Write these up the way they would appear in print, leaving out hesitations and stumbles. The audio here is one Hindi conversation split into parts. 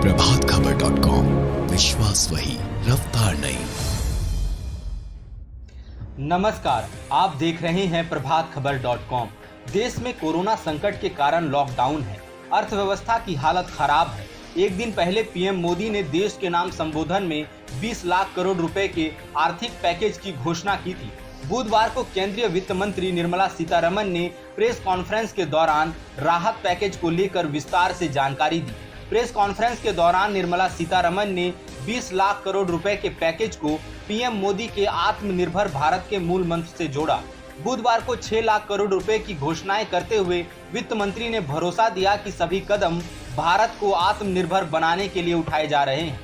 प्रभातखबर.com, विश्वास वही, रफ्तार नहीं। नमस्कार, आप देख रहे हैं प्रभातखबर.com। देश में कोरोना संकट के कारण लॉकडाउन है, अर्थव्यवस्था की हालत खराब है। एक दिन पहले पीएम मोदी ने देश के नाम संबोधन में 20 लाख करोड़ रुपए के आर्थिक पैकेज की घोषणा की थी। बुधवार को केंद्रीय वित्त मंत्री निर्मला सीतारमण ने प्रेस कॉन्फ्रेंस के दौरान राहत पैकेज को लेकर विस्तार से जानकारी दी। प्रेस कॉन्फ्रेंस के दौरान निर्मला सीतारमण ने 20 लाख करोड़ रुपए के पैकेज को पीएम मोदी के आत्मनिर्भर भारत के मूल मंत्र से जोड़ा। बुधवार को 6 लाख करोड़ रुपए की घोषणाएं करते हुए वित्त मंत्री ने भरोसा दिया कि सभी कदम भारत को आत्मनिर्भर बनाने के लिए उठाए जा रहे हैं।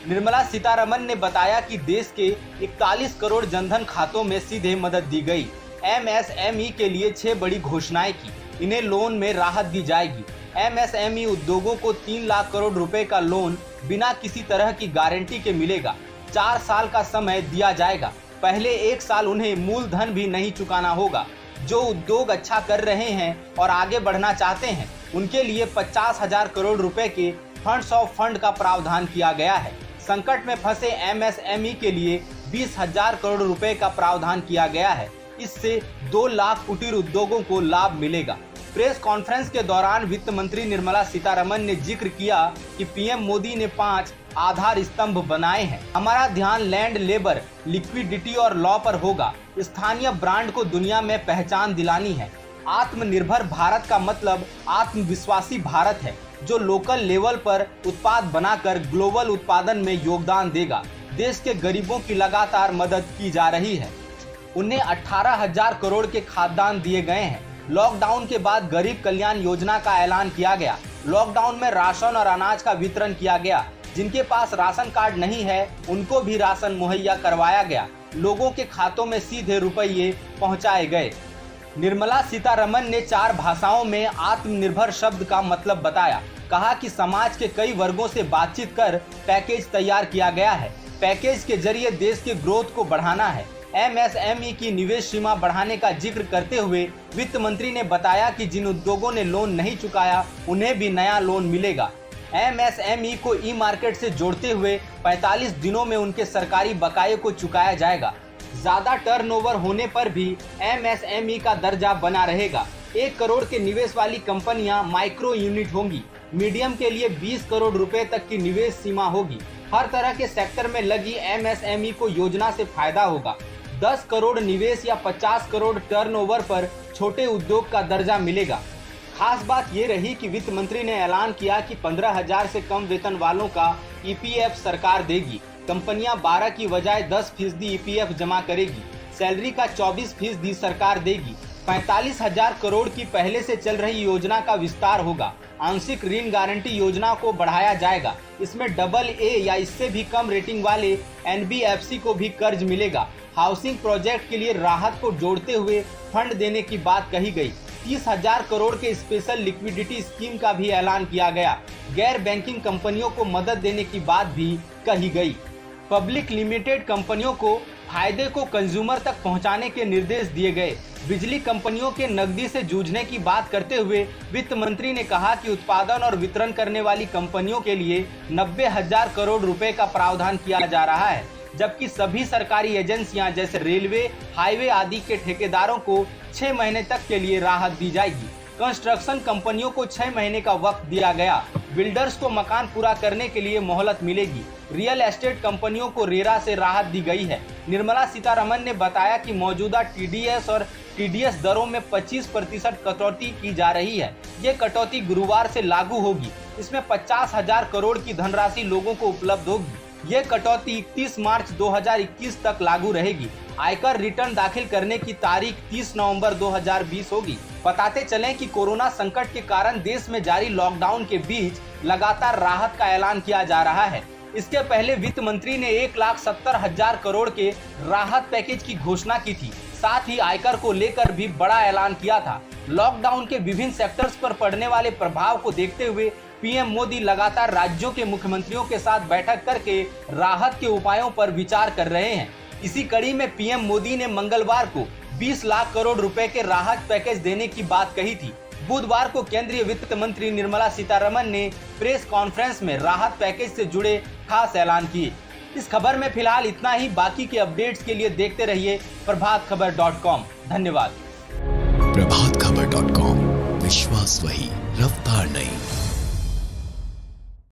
निर्मला सीतारमण ने बताया कि देश के 41 करोड़ जनधन खातों में सीधे मदद दी गई। एमएसएमई के लिए 6 बड़ी घोषणाएं की। इन्हें लोन में राहत दी जाएगी। एमएसएमई उद्योगों को 3 लाख करोड़ रुपए का लोन बिना किसी तरह की गारंटी के मिलेगा। 4 साल का समय दिया जाएगा। पहले 1 साल उन्हें मूलधन भी नहीं चुकाना होगा। जो उद्योग अच्छा कर रहे हैं और आगे बढ़ना चाहते हैं, उनके लिए 50,000 करोड़ रुपए के फंड्स ऑफ फंड का प्रावधान किया गया है। संकट में फंसे एमएसएमई के लिए 20,000 करोड़ रुपए का प्रावधान किया गया है। इससे 2 लाख कुटीर उद्योगों को लाभ मिलेगा। प्रेस कॉन्फ्रेंस के दौरान वित्त मंत्री निर्मला सीतारमण ने जिक्र किया कि पीएम मोदी ने 5 आधार स्तंभ बनाए हैं। हमारा ध्यान लैंड, लेबर, लिक्विडिटी और लॉ पर होगा। स्थानीय ब्रांड को दुनिया में पहचान दिलानी है। आत्मनिर्भर भारत का मतलब आत्मविश्वासी भारत है, जो लोकल लेवल पर उत्पाद बनाकर ग्लोबल उत्पादन में योगदान देगा। देश के गरीबों की लगातार मदद की जा रही है। उन्हें 18,000 करोड़ के खाद्यान्न दिए गए हैं। लॉकडाउन के बाद गरीब कल्याण योजना का ऐलान किया गया। लॉकडाउन में राशन और अनाज का वितरण किया गया। जिनके पास राशन कार्ड नहीं है, उनको भी राशन मुहैया करवाया गया। लोगों के खातों में सीधे रुपये पहुंचाए गए। निर्मला सीतारमण ने 4 भाषाओं में आत्मनिर्भर शब्द का मतलब बताया। कहा कि समाज के कई वर्गों से बातचीत कर पैकेज तैयार किया गया है। पैकेज के जरिए देश के ग्रोथ को बढ़ाना है। एमएसएमई की निवेश सीमा बढ़ाने का जिक्र करते हुए वित्त मंत्री ने बताया कि जिन उद्योगों ने लोन नहीं चुकाया, उन्हें भी नया लोन मिलेगा। एमएसएमई को ई मार्केट से जोड़ते हुए 45 दिनों में उनके सरकारी बकाये को चुकाया जाएगा। ज्यादा टर्नओवर होने पर भी एमएसएमई का दर्जा बना रहेगा। 1 करोड़ के निवेश वाली कंपनियां माइक्रो यूनिट होंगी। मीडियम के लिए 20 करोड़ रुपए तक की निवेश सीमा होगी। हर तरह के सेक्टर में लगी एमएसएमई को योजना से फायदा होगा। 10 करोड़ निवेश या 50 करोड़ टर्नओवर पर छोटे उद्योग का दर्जा मिलेगा। खास बात ये रही कि वित्त मंत्री ने ऐलान किया कि 15,000 से कम वेतन वालों का ईपीएफ सरकार देगी। कंपनियां 12 की बजाय 10% ईपीएफ जमा करेगी। सैलरी का 24% सरकार देगी। 45,000 करोड़ की पहले से चल रही योजना का विस्तार होगा। आंशिक ऋण गारंटी योजना को बढ़ाया जाएगा। इसमें AA या इससे भी कम रेटिंग वाले एनबीएफसी को भी कर्ज मिलेगा। हाउसिंग प्रोजेक्ट के लिए राहत को जोड़ते हुए फंड देने की बात कही गई। 30,000 करोड़ के स्पेशल लिक्विडिटी स्कीम का भी ऐलान किया गया। गैर बैंकिंग कंपनियों को मदद देने की बात भी कही गई। पब्लिक लिमिटेड कंपनियों को फायदे को कंज्यूमर तक पहुंचाने के निर्देश दिए गए। बिजली कंपनियों के नकदी से जूझने की बात करते हुए वित्त मंत्री ने कहा कि उत्पादन और वितरण करने वाली कंपनियों के लिए 90,000 करोड़ रुपए का प्रावधान किया जा रहा है, जबकि सभी सरकारी एजेंसियां जैसे रेलवे, हाईवे आदि के ठेकेदारों को 6 महीने तक के लिए राहत दी जाएगी। कंस्ट्रक्शन कंपनियों को 6 महीने का वक्त दिया गया। बिल्डर्स को मकान पूरा करने के लिए मोहलत मिलेगी। रियल एस्टेट कंपनियों को रेरा से राहत दी गई है। निर्मला सीतारमण ने बताया कि मौजूदा टीडीएस और टीडीएस दरों में 25% कटौती की जा रही है। ये कटौती गुरुवार से लागू होगी। इसमें 50,000 करोड़ की धनराशि लोगों को उपलब्ध होगी। ये कटौती 31 मार्च 2021 तक लागू रहेगी। आयकर रिटर्न दाखिल करने की तारीख 30 नवंबर 2020 होगी। बताते चलें कि कोरोना संकट के कारण देश में जारी लॉकडाउन के बीच लगातार राहत का ऐलान किया जा रहा है। इसके पहले वित्त मंत्री ने 1,70,000 करोड़ के राहत पैकेज की घोषणा की थी। साथ ही आयकर को लेकर भी बड़ा ऐलान किया था। लॉकडाउन के विभिन्न सेक्टर्स पर पड़ने वाले प्रभाव को देखते हुए पीएम मोदी लगातार राज्यों के मुख्यमंत्रियों के साथ बैठक करके राहत के उपायों पर विचार कर रहे हैं। इसी कड़ी में पीएम मोदी ने मंगलवार को 20 लाख करोड़ रुपए के राहत पैकेज देने की बात कही थी। बुधवार को केंद्रीय वित्त मंत्री निर्मला सीतारमण ने प्रेस कॉन्फ्रेंस में राहत पैकेज से जुड़े खास ऐलान किए। इस खबर में फिलहाल इतना ही। बाकी के अपडेट्स के लिए देखते रहिए प्रभातखबर.com। धन्यवाद। प्रभातखबर.com, विश्वास वही, रफ्तार नहीं।